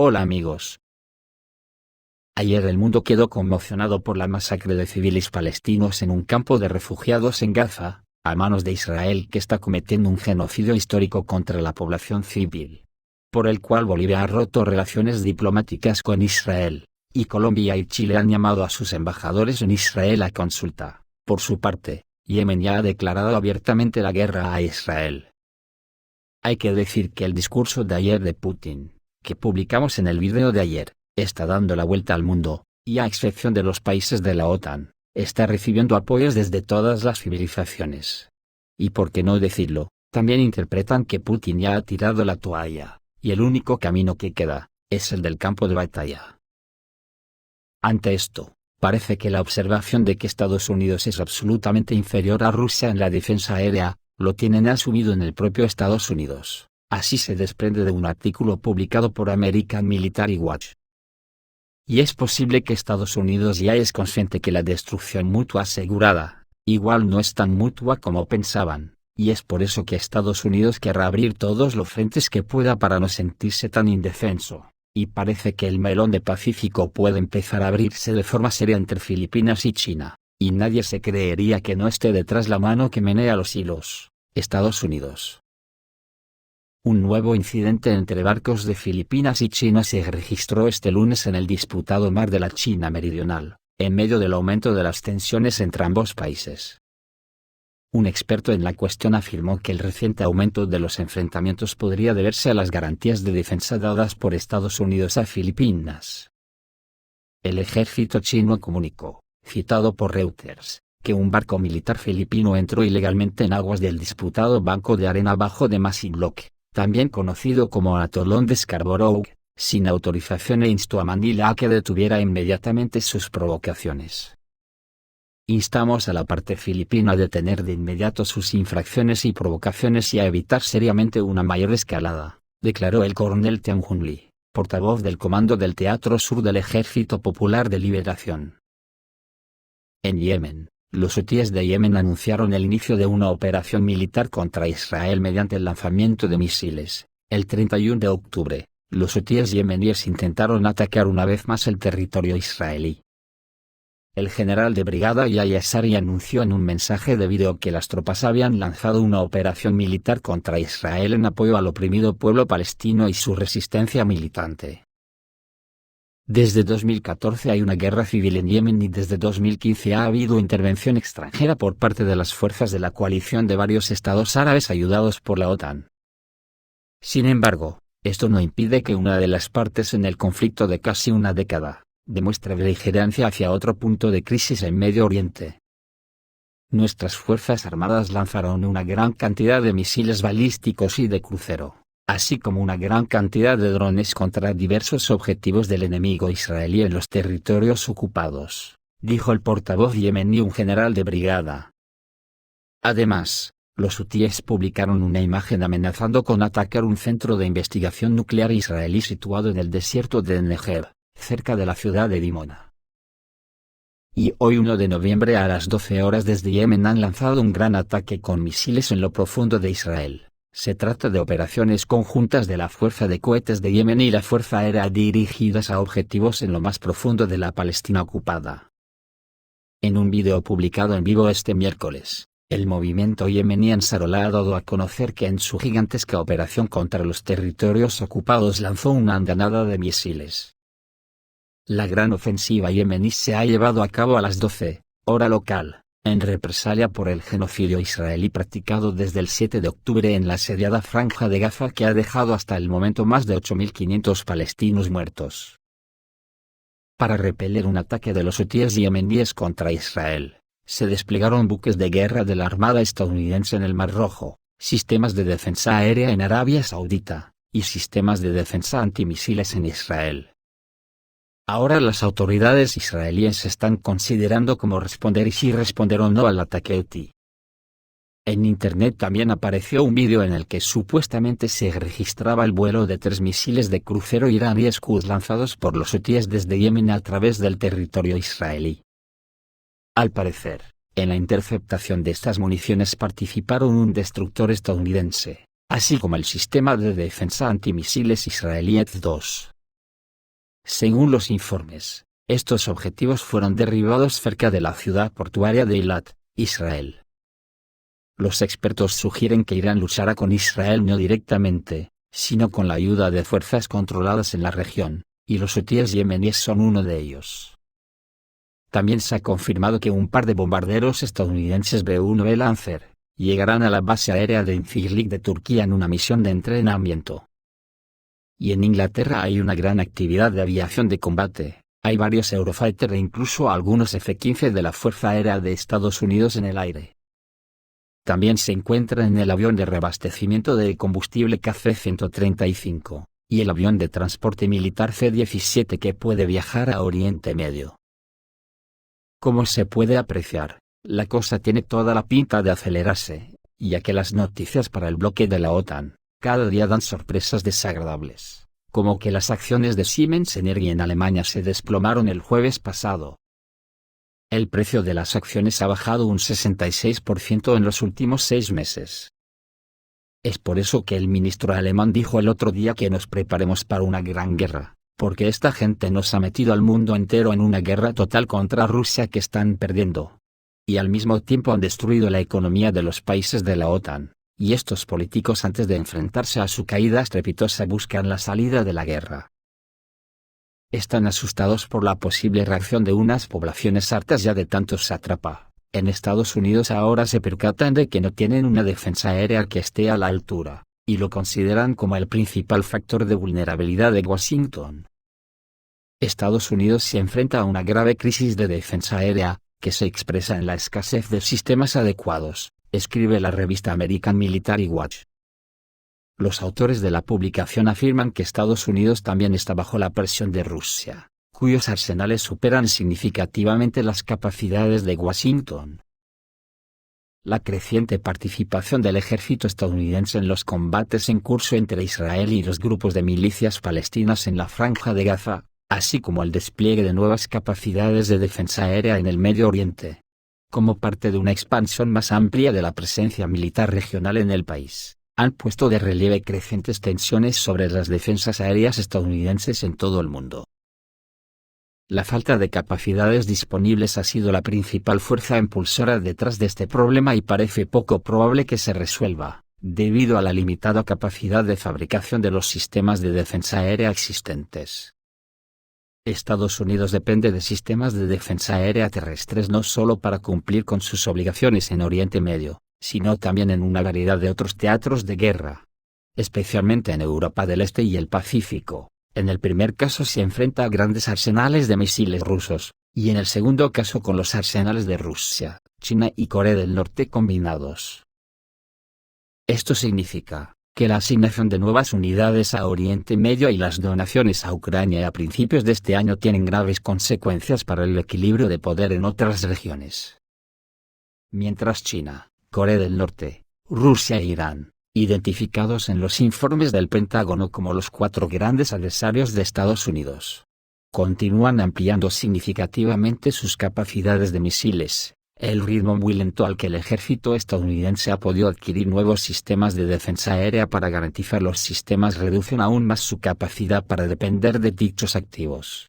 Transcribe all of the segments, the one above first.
Hola amigos. Ayer el mundo quedó conmocionado por la masacre de civiles palestinos en un campo de refugiados en Gaza, a manos de Israel, que está cometiendo un genocidio histórico contra la población civil, por el cual Bolivia ha roto relaciones diplomáticas con Israel, y Colombia y Chile han llamado a sus embajadores en Israel a consulta. Por su parte, Yemen ya ha declarado abiertamente la guerra a Israel. Hay que decir que el discurso de ayer de Putin, que publicamos en el video de ayer, está dando la vuelta al mundo, y a excepción de los países de la OTAN, está recibiendo apoyos desde todas las civilizaciones. Y por qué no decirlo, también interpretan que Putin ya ha tirado la toalla, y el único camino que queda, es el del campo de batalla. Ante esto, parece que la observación de que Estados Unidos es absolutamente inferior a Rusia en la defensa aérea, lo tienen asumido en el propio Estados Unidos. Así se desprende de un artículo publicado por American Military Watch. Y es posible que Estados Unidos ya es consciente que la destrucción mutua asegurada, igual no es tan mutua como pensaban, y es por eso que Estados Unidos querrá abrir todos los frentes que pueda para no sentirse tan indefenso, y parece que el melón de Pacífico puede empezar a abrirse de forma seria entre Filipinas y China, y nadie se creería que no esté detrás la mano que menea los hilos, Estados Unidos. Un nuevo incidente entre barcos de Filipinas y China se registró este lunes en el disputado mar de la China Meridional, en medio del aumento de las tensiones entre ambos países. Un experto en la cuestión afirmó que el reciente aumento de los enfrentamientos podría deberse a las garantías de defensa dadas por Estados Unidos a Filipinas. El ejército chino comunicó, citado por Reuters, que un barco militar filipino entró ilegalmente en aguas del disputado banco de arena bajo de Masinloc, también conocido como Atolón de Scarborough, sin autorización, e instó a Manila a que detuviera inmediatamente sus provocaciones. Instamos a la parte filipina a detener de inmediato sus infracciones y provocaciones y a evitar seriamente una mayor escalada, declaró el coronel Tian Junli, portavoz del Comando del Teatro Sur del Ejército Popular de Liberación. En Yemen, los hutíes de Yemen anunciaron el inicio de una operación militar contra Israel mediante el lanzamiento de misiles. El 31 de octubre, los hutíes yemeníes intentaron atacar una vez más el territorio israelí. El general de brigada Yahya Sari anunció en un mensaje de vídeo que las tropas habían lanzado una operación militar contra Israel en apoyo al oprimido pueblo palestino y su resistencia militante. Desde 2014 hay una guerra civil en Yemen y desde 2015 ha habido intervención extranjera por parte de las fuerzas de la coalición de varios estados árabes ayudados por la OTAN. Sin embargo, esto no impide que una de las partes en el conflicto de casi una década, demuestre beligerancia hacia otro punto de crisis en Medio Oriente. Nuestras fuerzas armadas lanzaron una gran cantidad de misiles balísticos y de crucero, así como una gran cantidad de drones contra diversos objetivos del enemigo israelí en los territorios ocupados, dijo el portavoz yemení, un general de brigada. Además, los hutíes publicaron una imagen amenazando con atacar un centro de investigación nuclear israelí situado en el desierto de Negev, cerca de la ciudad de Dimona. Y hoy 1 de noviembre a las 12 horas desde Yemen han lanzado un gran ataque con misiles en lo profundo de Israel. Se trata de operaciones conjuntas de la Fuerza de Cohetes de Yemen y la Fuerza Aérea dirigidas a objetivos en lo más profundo de la Palestina ocupada. En un video publicado en vivo este miércoles, el movimiento yemení Ansarullah ha dado a conocer que en su gigantesca operación contra los territorios ocupados lanzó una andanada de misiles. La gran ofensiva yemení se ha llevado a cabo a las 12, hora local, en represalia por el genocidio israelí practicado desde el 7 de octubre en la asediada Franja de Gaza, que ha dejado hasta el momento más de 8.500 palestinos muertos. Para repeler un ataque de los hutíes yemeníes contra Israel, se desplegaron buques de guerra de la Armada estadounidense en el Mar Rojo, sistemas de defensa aérea en Arabia Saudita, y sistemas de defensa antimisiles en Israel. Ahora las autoridades israelíes están considerando cómo responder y si responder o no al ataque hutí. En internet también apareció un vídeo en el que supuestamente se registraba el vuelo de 3 misiles de crucero iraníes Quds lanzados por los hutíes desde Yemen a través del territorio israelí. Al parecer, en la interceptación de estas municiones participaron un destructor estadounidense, así como el sistema de defensa antimisiles israelí ETH-2. Según los informes, estos objetivos fueron derribados cerca de la ciudad portuaria de Eilat, Israel. Los expertos sugieren que Irán luchará con Israel no directamente, sino con la ayuda de fuerzas controladas en la región, y los hutíes yemeníes son uno de ellos. También se ha confirmado que un par de bombarderos estadounidenses B-1B Lancer llegarán a la base aérea de Incirlik de Turquía en una misión de entrenamiento. Y en Inglaterra hay una gran actividad de aviación de combate, hay varios Eurofighter e incluso algunos F-15 de la Fuerza Aérea de Estados Unidos en el aire. También se encuentra en el avión de reabastecimiento de combustible KC-135, y el avión de transporte militar C-17 que puede viajar a Oriente Medio. Como se puede apreciar, la cosa tiene toda la pinta de acelerarse, ya que las noticias para el bloque de la OTAN cada día dan sorpresas desagradables, como que las acciones de Siemens Energy en Alemania se desplomaron el jueves pasado. El precio de las acciones ha bajado un 66% en los últimos 6 meses. Es por eso que el ministro alemán dijo el otro día que nos preparemos para una gran guerra, porque esta gente nos ha metido al mundo entero en una guerra total contra Rusia que están perdiendo. Y al mismo tiempo han destruido la economía de los países de la OTAN, y estos políticos antes de enfrentarse a su caída estrepitosa buscan la salida de la guerra. Están asustados por la posible reacción de unas poblaciones hartas ya de tanto sátrapa. En Estados Unidos ahora se percatan de que no tienen una defensa aérea que esté a la altura, y lo consideran como el principal factor de vulnerabilidad de Washington. Estados Unidos se enfrenta a una grave crisis de defensa aérea, que se expresa en la escasez de sistemas adecuados, escribe la revista American Military Watch. Los autores de la publicación afirman que Estados Unidos también está bajo la presión de Rusia, cuyos arsenales superan significativamente las capacidades de Washington. La creciente participación del ejército estadounidense en los combates en curso entre Israel y los grupos de milicias palestinas en la Franja de Gaza, así como el despliegue de nuevas capacidades de defensa aérea en el Medio Oriente, como parte de una expansión más amplia de la presencia militar regional en el país, han puesto de relieve crecientes tensiones sobre las defensas aéreas estadounidenses en todo el mundo. La falta de capacidades disponibles ha sido la principal fuerza impulsora detrás de este problema y parece poco probable que se resuelva, debido a la limitada capacidad de fabricación de los sistemas de defensa aérea existentes. Estados Unidos depende de sistemas de defensa aérea terrestres no solo para cumplir con sus obligaciones en Oriente Medio, sino también en una variedad de otros teatros de guerra, especialmente en Europa del Este y el Pacífico. En el primer caso se enfrenta a grandes arsenales de misiles rusos, y en el segundo caso con los arsenales de Rusia, China y Corea del Norte combinados. Esto significa que la asignación de nuevas unidades a Oriente Medio y las donaciones a Ucrania a principios de este año tienen graves consecuencias para el equilibrio de poder en otras regiones. Mientras China, Corea del Norte, Rusia e Irán, identificados en los informes del Pentágono como los 4 grandes adversarios de Estados Unidos, continúan ampliando significativamente sus capacidades de misiles, el ritmo muy lento al que el ejército estadounidense ha podido adquirir nuevos sistemas de defensa aérea para garantizar los sistemas reducen aún más su capacidad para depender de dichos activos.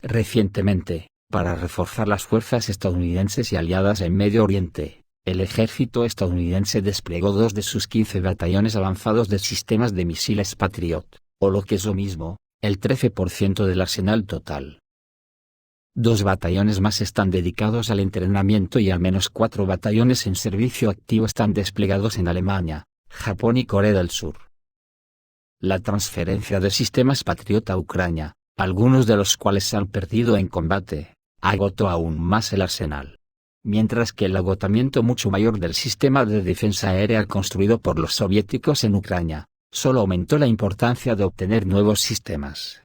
Recientemente, para reforzar las fuerzas estadounidenses y aliadas en Medio Oriente, el ejército estadounidense desplegó 2 de sus 15 batallones avanzados de sistemas de misiles Patriot, o lo que es lo mismo, el 13% del arsenal total. 2 batallones más están dedicados al entrenamiento y al menos 4 batallones en servicio activo están desplegados en Alemania, Japón y Corea del Sur. La transferencia de sistemas Patriot a Ucrania, algunos de los cuales se han perdido en combate, agotó aún más el arsenal. Mientras que el agotamiento mucho mayor del sistema de defensa aérea construido por los soviéticos en Ucrania, solo aumentó la importancia de obtener nuevos sistemas.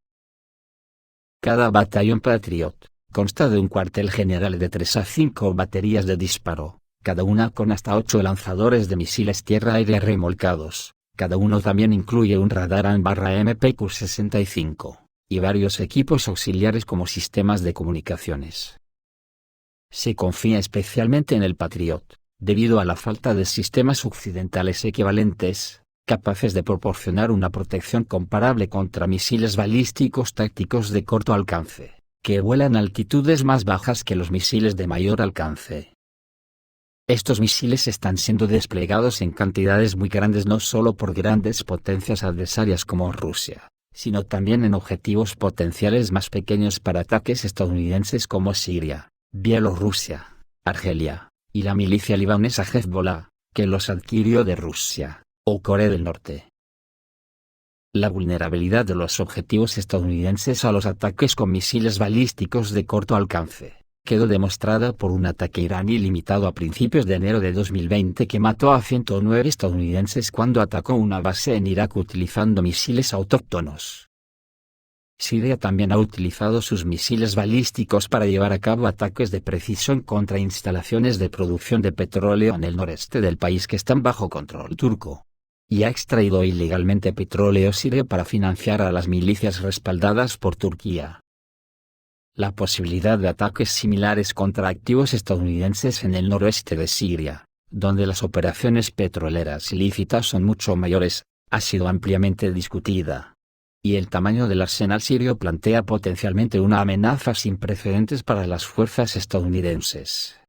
Cada batallón Patriot consta de un cuartel general de 3 a 5 baterías de disparo, cada una con hasta 8 lanzadores de misiles tierra-aire remolcados, cada uno también incluye un radar AN/MPQ-65, y varios equipos auxiliares como sistemas de comunicaciones. Se confía especialmente en el Patriot, debido a la falta de sistemas occidentales equivalentes, capaces de proporcionar una protección comparable contra misiles balísticos tácticos de corto alcance, que vuelan a altitudes más bajas que los misiles de mayor alcance. Estos misiles están siendo desplegados en cantidades muy grandes no solo por grandes potencias adversarias como Rusia, sino también en objetivos potenciales más pequeños para ataques estadounidenses como Siria, Bielorrusia, Argelia, y la milicia libanesa Hezbollah, que los adquirió de Rusia, o Corea del Norte. La vulnerabilidad de los objetivos estadounidenses a los ataques con misiles balísticos de corto alcance quedó demostrada por un ataque iraní limitado a principios de enero de 2020 que mató a 109 estadounidenses cuando atacó una base en Irak utilizando misiles autóctonos. Siria también ha utilizado sus misiles balísticos para llevar a cabo ataques de precisión contra instalaciones de producción de petróleo en el noreste del país que están bajo control turco. Y ha extraído ilegalmente petróleo sirio para financiar a las milicias respaldadas por Turquía. La posibilidad de ataques similares contra activos estadounidenses en el noroeste de Siria, donde las operaciones petroleras ilícitas son mucho mayores, ha sido ampliamente discutida. Y el tamaño del arsenal sirio plantea potencialmente una amenaza sin precedentes para las fuerzas estadounidenses.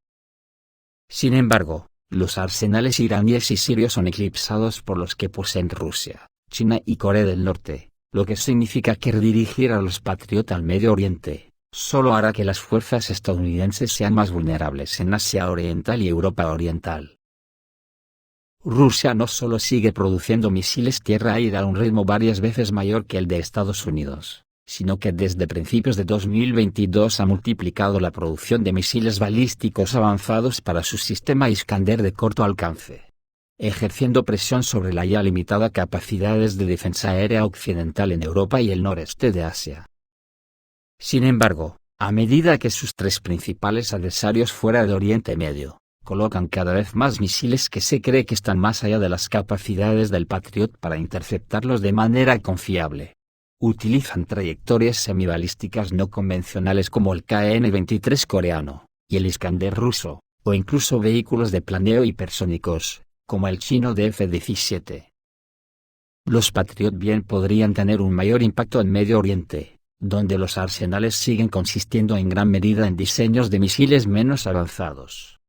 Sin embargo, los arsenales iraníes y sirios son eclipsados por los que poseen Rusia, China y Corea del Norte, lo que significa que redirigir a los Patriot al Medio Oriente solo hará que las fuerzas estadounidenses sean más vulnerables en Asia Oriental y Europa Oriental. Rusia no solo sigue produciendo misiles tierra-aire a un ritmo varias veces mayor que el de Estados Unidos, sino que desde principios de 2022 ha multiplicado la producción de misiles balísticos avanzados para su sistema Iskander de corto alcance, ejerciendo presión sobre la ya limitada capacidades de defensa aérea occidental en Europa y el noreste de Asia. Sin embargo, a medida que sus tres principales adversarios fuera de Oriente Medio colocan cada vez más misiles que se cree que están más allá de las capacidades del Patriot para interceptarlos de manera confiable, utilizan trayectorias semibalísticas no convencionales como el KN-23 coreano, y el Iskander ruso, o incluso vehículos de planeo hipersónicos, como el chino F-17. Los Patriot bien podrían tener un mayor impacto en Medio Oriente, donde los arsenales siguen consistiendo en gran medida en diseños de misiles menos avanzados.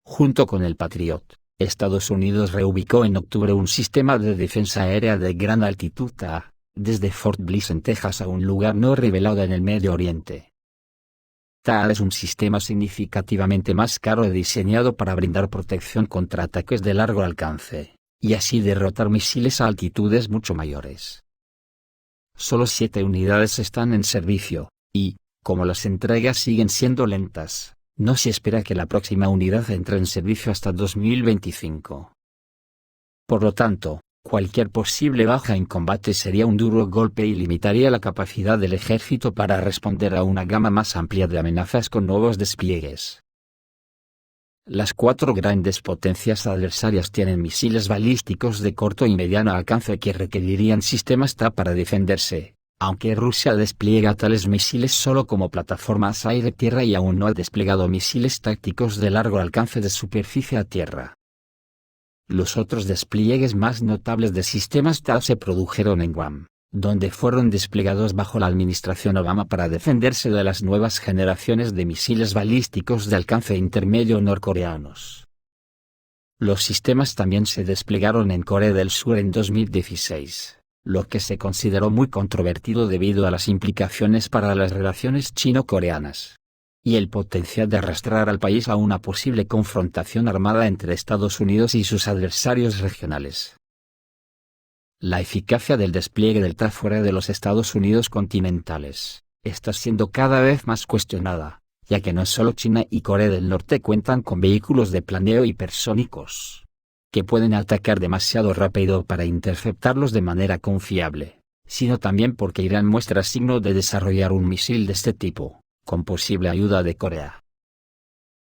Junto con el Patriot, Estados Unidos reubicó en octubre un sistema de defensa aérea de gran altitud desde Fort Bliss en Texas a un lugar no revelado en el Medio Oriente. TAAD es un sistema significativamente más caro y diseñado para brindar protección contra ataques de largo alcance, y así derrotar misiles a altitudes mucho mayores. Solo 7 unidades están en servicio, y, como las entregas siguen siendo lentas, no se espera que la próxima unidad entre en servicio hasta 2025. Por lo tanto, cualquier posible baja en combate sería un duro golpe y limitaría la capacidad del ejército para responder a una gama más amplia de amenazas con nuevos despliegues. Las 4 grandes potencias adversarias tienen misiles balísticos de corto y mediano alcance que requerirían sistemas TAAD para defenderse, aunque Rusia despliega tales misiles solo como plataformas aire-tierra y aún no ha desplegado misiles tácticos de largo alcance de superficie a tierra. Los otros despliegues más notables de sistemas TAAD se produjeron en Guam, donde fueron desplegados bajo la administración Obama para defenderse de las nuevas generaciones de misiles balísticos de alcance intermedio norcoreanos. Los sistemas también se desplegaron en Corea del Sur en 2016, lo que se consideró muy controvertido debido a las implicaciones para las relaciones chino-coreanas y el potencial de arrastrar al país a una posible confrontación armada entre Estados Unidos y sus adversarios regionales. La eficacia del despliegue del TAAD fuera de los Estados Unidos continentales está siendo cada vez más cuestionada, ya que no solo China y Corea del Norte cuentan con vehículos de planeo hipersónicos, que pueden atacar demasiado rápido para interceptarlos de manera confiable, sino también porque Irán muestra signo de desarrollar un misil de este tipo, con posible ayuda de Corea.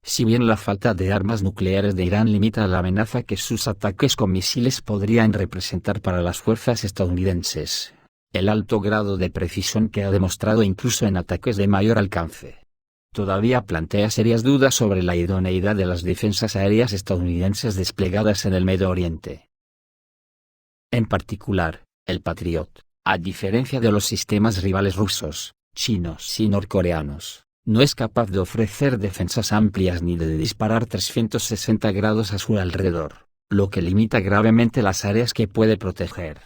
Si bien la falta de armas nucleares de Irán limita la amenaza que sus ataques con misiles podrían representar para las fuerzas estadounidenses, el alto grado de precisión que ha demostrado incluso en ataques de mayor alcance, todavía plantea serias dudas sobre la idoneidad de las defensas aéreas estadounidenses desplegadas en el Medio Oriente. En particular, el Patriot, a diferencia de los sistemas rivales rusos, chinos y norcoreanos, no es capaz de ofrecer defensas amplias ni de disparar 360 grados a su alrededor, lo que limita gravemente las áreas que puede proteger.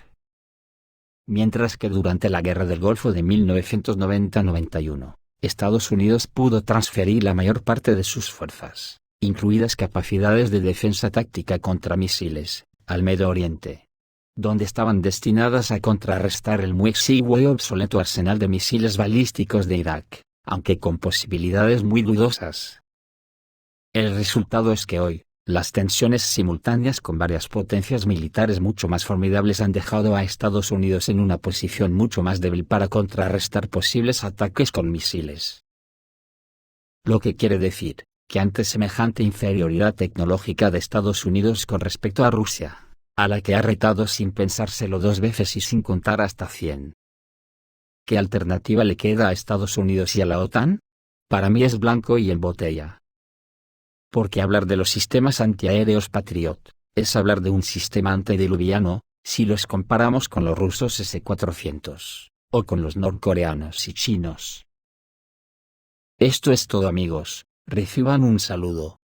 Mientras que durante la Guerra del Golfo de 1990-91, Estados Unidos pudo transferir la mayor parte de sus fuerzas, incluidas capacidades de defensa táctica contra misiles, al Medio Oriente, donde estaban destinadas a contrarrestar el muy exiguo y obsoleto arsenal de misiles balísticos de Irak, aunque con posibilidades muy dudosas. El resultado es que hoy, las tensiones simultáneas con varias potencias militares mucho más formidables han dejado a Estados Unidos en una posición mucho más débil para contrarrestar posibles ataques con misiles. Lo que quiere decir, que ante semejante inferioridad tecnológica de Estados Unidos con respecto a Rusia, a la que ha retado sin pensárselo dos veces y sin contar hasta 100. ¿Qué alternativa le queda a Estados Unidos y a la OTAN? Para mí es blanco y en botella. Porque hablar de los sistemas antiaéreos Patriot, es hablar de un sistema antediluviano, si los comparamos con los rusos S-400, o con los norcoreanos y chinos. Esto es todo amigos, reciban un saludo.